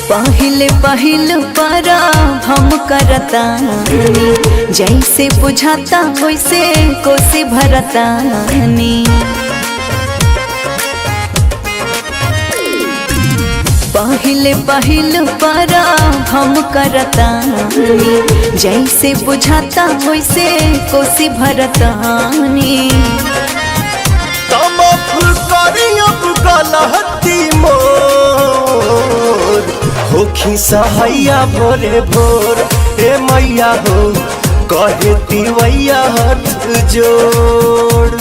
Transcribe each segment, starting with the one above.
पहले पहल पारा हम करतानी, जैसे बुझाता वैसे कोसी भरतानी। पहले पहल पारा हम करतानी, जैसे बुझाता वैसे कोसी भरतानी। होखी सहैया भोरे भोर ए मैया हो, कहे तिवैया हाथ जोड़।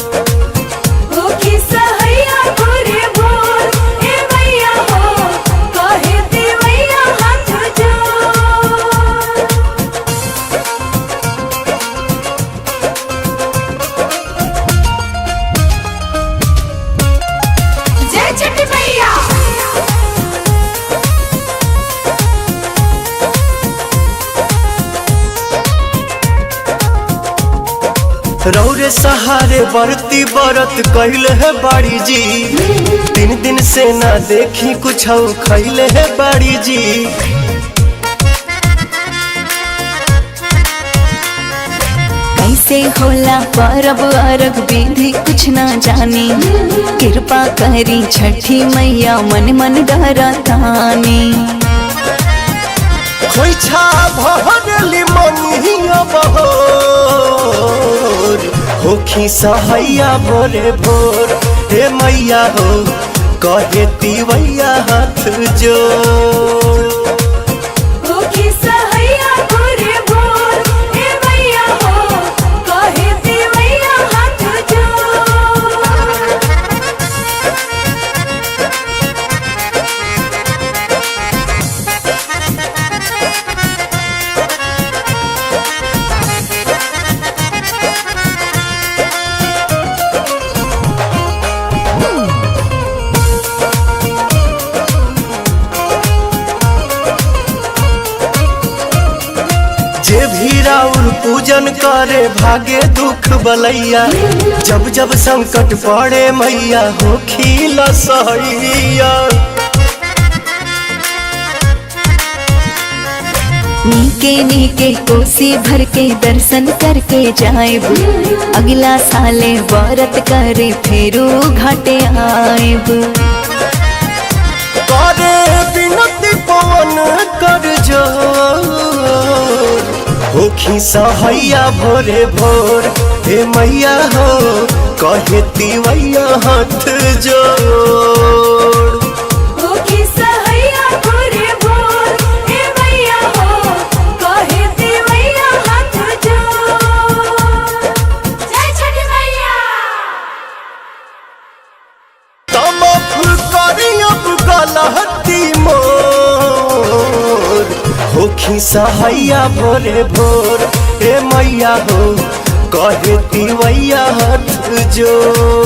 होखी सहैया भोरे भोर ए मैया हो, कहे तिवैया हाथ जोड़। जय छठी मैया। रौरे सहारे बरती बरत कैले है बाड़ी जी, दिन दिन से ना देखी कुछ खैले है बाड़ी जी। कैसे होला परब अरग विधि कुछ ना जानी, कृपा करी छठी मैया मन मन डरतानी। खोइछा भरली मनिया बहोर, होखी सहैया भोरे भोर हे मैया हो, कहे तिवैया हाथ जोड़। होखी सहैया भोरे भोर हे मैया हो, कहे तिवैया हाथ जोड़। जे भी राउर पूजन करे भागे दुख बलैया, जब जब संकट पड़े मैया होखी लसैया। नीके नीके कोसी भर के दर्शन करके जाएब, अगला साले व्रत करे फेरू घाटे आएब। करे बिनती पवन कर जोर, होखी सहैया भोरे भोर हे मैया हो, कहे तिवैया हाथ जोड़। होखी सहैया भोरे भोर हे मैया हो, कहे तिवैया हाथ जोड़। जय छठी मैया। गलहती मोर, होखी सहैया भोरे भोर हे मैया हो, कहे तिवैया हाथ जोड़।